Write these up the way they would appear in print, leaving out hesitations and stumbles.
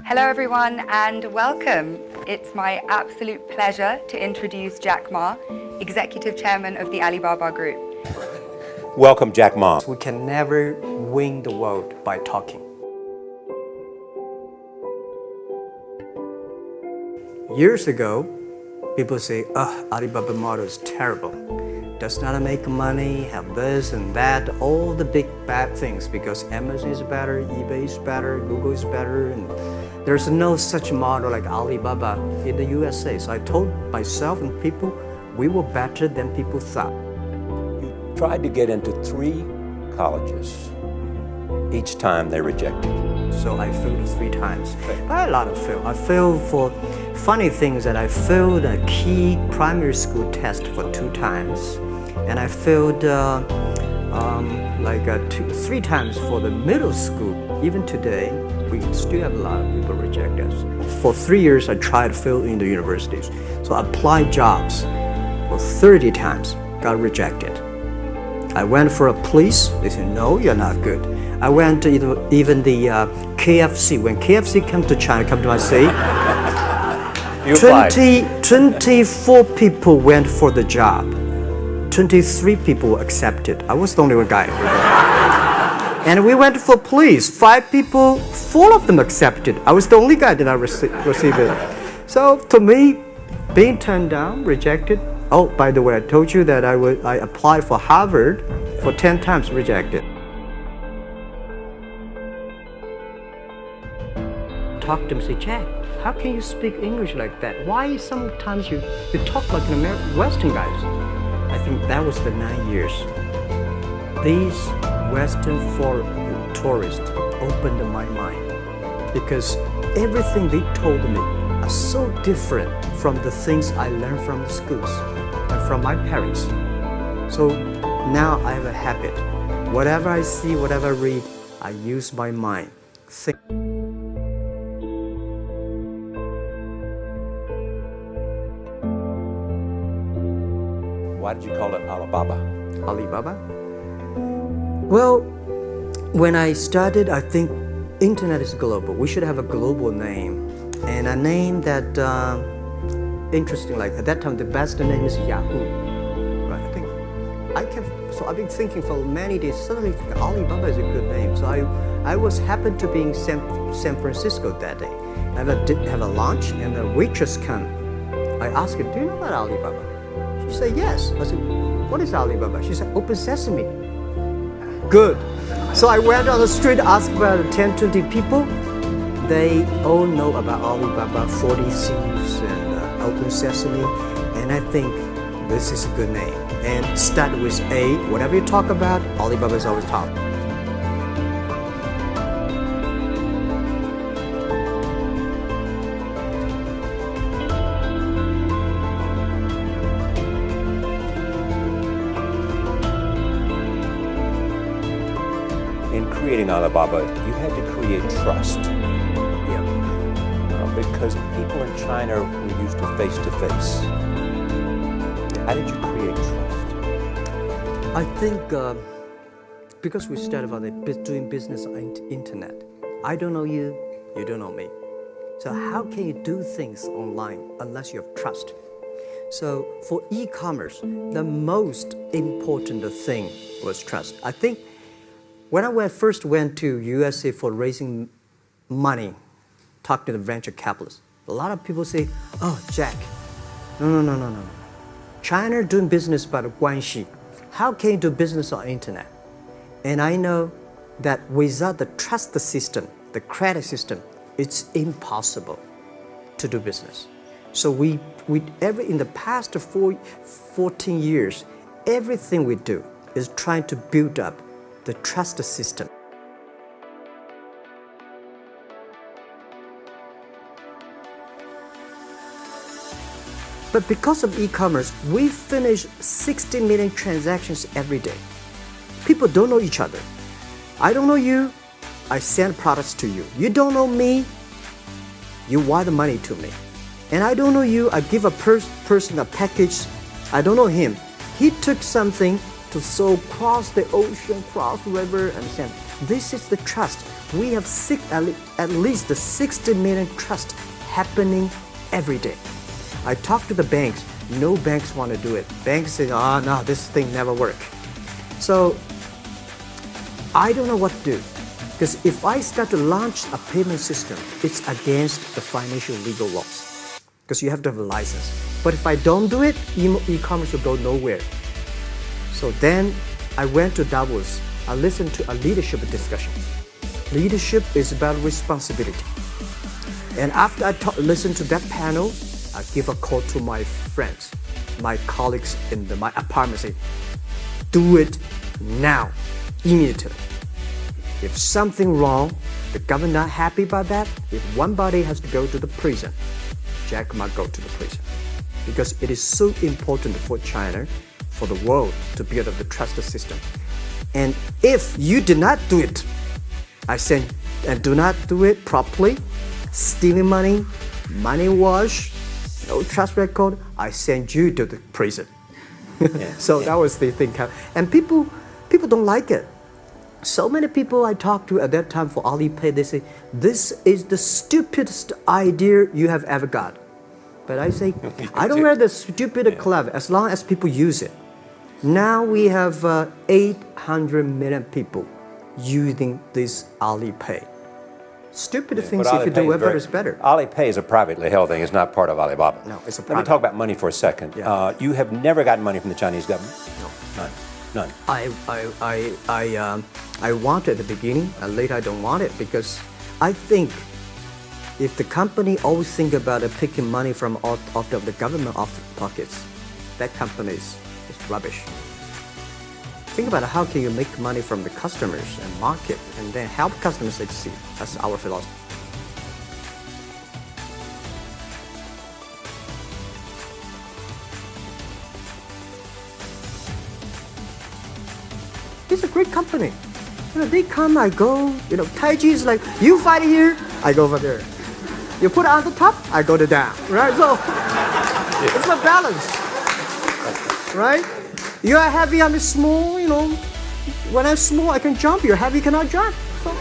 Hello everyone and welcome. It's my absolute pleasure to introduce Jack Ma, Executive Chairman of the Alibaba Group. Welcome, Jack Ma. We can never win the world by talking. Years ago, people say, Alibaba model is terrible. Does not make money, have this and that, all the big bad things because Amazon is better, eBay is better, Google is better, and there's no such model like Alibaba in the USA. So I told myself and people, we were better than people thought. You tried to get into 3 colleges. Each time they rejected you. So I failed 3 times. But a lot of fail. I failed for funny things that I failed a key primary school test for 2 times. And I failed 3 times for the middle school. Even today, we still have a lot of people reject us. For 3 years, I tried to fail in the universities. So I applied jobs for 30 times, got rejected. I went for a police, they said, no, you're not good. I went to even the KFC. When KFC came to China, come to my city, 24 people went for the job. 23 people were accepted. I was the only one guy. And we went for police. 5 people, 4 of them accepted. I was the only guy that I received it. So to me, being turned down, rejected. Oh, by the way, I told you that I applied for Harvard for 10 times, rejected. Talk to him, say, Jack, how can you speak English like that? Why sometimes you talk like an American Western guys? I think that was the 9 years. These Western foreign tourists opened my mind because everything they told me are so different from the things I learned from the schools and from my parents. So now I have a habit. Whatever I see, whatever I read, I use my mind. Think. Why did you call it Alibaba? Alibaba? Well, when I started, I think internet is global. We should have a global name. And a name that, interesting, like at that time, the best name is Yahoo. Right? So I've been thinking for many days, suddenly Alibaba is a good name. So I was happened to be in San Francisco that day. I have a lunch and the waitress came. I asked her, do you know about Alibaba? She said, yes. I said, what is Alibaba? She said, Open Sesame. Good. So I went on the street, asked about 10, 20 people. They all know about Alibaba, 40 Thieves, and Open Sesame. And I think this is a good name. And start with A. Whatever you talk about, Alibaba is always top. In creating Alibaba, you had to create trust. Yeah. Because people in China were used to face-to-face. How did you create trust? I think because we started about doing business on the internet, I don't know you, you don't know me. So how can you do things online unless you have trust? So for e-commerce, the most important thing was trust. I think when I first went to USA for raising money, talk to the venture capitalists, a lot of people say, oh, Jack, no. China doing business by the Guanxi. How can you do business on internet? And I know that without the trust system, the credit system, it's impossible to do business. So in the past 14 years, everything we do is trying to build up the trust system. But because of e-commerce, we finish 60 million transactions every day. People don't know each other. I don't know you, I send products to you. You don't know me, you wire the money to me. And I don't know you, I give a person a package, I don't know him. He took something to cross the ocean, cross the river, and send. This is the trust. we have at least 60 million trusts happening every day. I talk to the banks. No banks want to do it. Banks say, oh no, this thing never work. So I don't know what to do. Because if I start to launch a payment system, it's against the financial legal laws. Because you have to have a license. But if I don't do it, e-commerce will go nowhere. So then I went to Davos. I listened to a leadership discussion. Leadership is about responsibility. And after I listened to that panel, I give a call to my friends, my colleagues in my apartment, say, do it now, immediately. If something wrong, the government not happy about that, if one body has to go to the prison, Jack Ma go to the prison. Because it is so important for China, for the world, to build up the trust system. And if you did not do it, I said, and do not do it properly, stealing money, money wash, no trust record, I send you to the prison. So that was the thing. And people don't like it. So many people I talked to at that time for Alipay, they say, this is the stupidest idea you have ever got. But I say, I don't wear the stupid clever as long as people use it. Now we have 800 million people using this Alipay. Stupid things, if you do whatever is better. Alipay is a privately held thing. It's not part of Alibaba. No, it's a Let private. me talk about money for a second. Yeah. You have never gotten money from the Chinese government? No. None. I want it at the beginning, and later I don't want it because I think if the company always think about picking money from off the government off the pockets, that company is rubbish. Think about how can you make money from the customers and market and then help customers succeed. That's our philosophy. It's a great company. They come, I go. Taiji is like, you fight here, I go over there. You put it on the top, I go to down. Right? So it's a balance. Right? You are heavy, I'm small, When I'm small, I can jump. You're heavy, cannot jump. So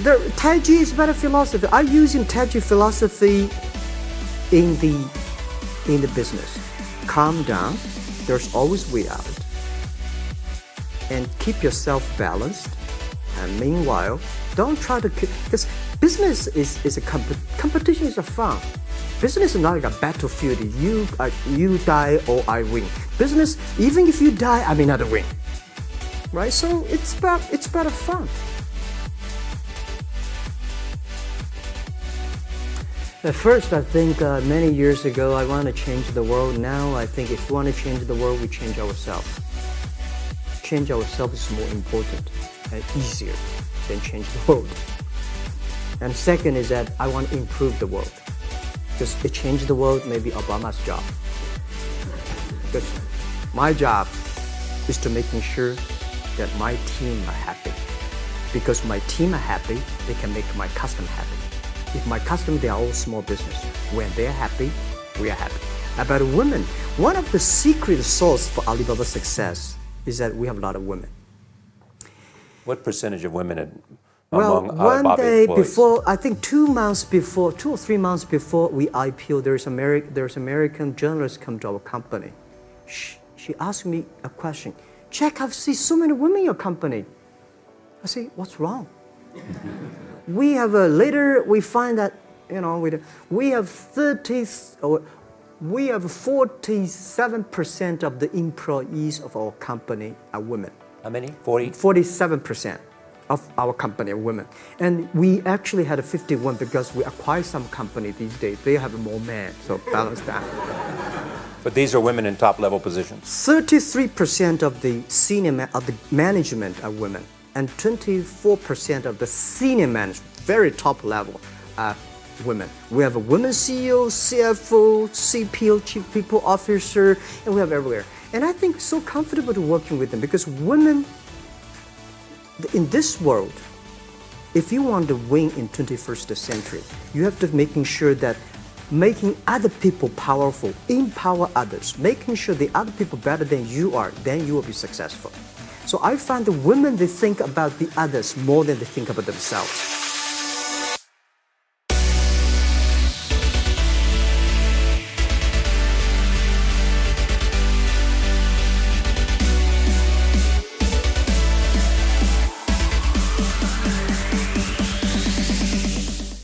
the Taiji is better philosophy. I'm using Taiji philosophy in the business. Calm down. There's always way out. And keep yourself balanced. And meanwhile, don't try to because business is a competition is a fun. Business is not like a battlefield. You die or I win. Business, even if you die, I may not win. Right? So it's about fun. At first, I think many years ago, I want to change the world. Now, I think if we want to change the world, we change ourselves. Change ourselves is more important and easier than change the world. And second is that I want to improve the world. Because to change the world may be Obama's job. Because my job is to making sure that my team are happy. Because my team are happy, they can make my customer happy. If my customer, they are all small business. When they're happy, we are happy. About women, one of the secret source for Alibaba's success is that we have a lot of women. What percentage of women Well, among one Alibaba day employees? before, I think 2 or 3 months before we IPO, there's American journalist come to our company. She asked me a question. Jack, I've seen so many women in your company. I say, what's wrong? We have later we find that we have 47% of the employees of our company are women. How many? 40? 47% of our company are women. And we actually had a 51 because we acquired some company these days. They have more men, so balance that. But these are women in top level positions. 33% of the of the management are women, and 24% of the senior management, very top level, are women. We have a women CEO, CFO, CPO, Chief People Officer, and we have everywhere. And I think so comfortable to working with them because women, in this world, if you want to win in 21st century, you have to making sure that making other people powerful, empower others, making sure the other people better than you are, then you will be successful. So I find the women, they think about the others more than they think about themselves.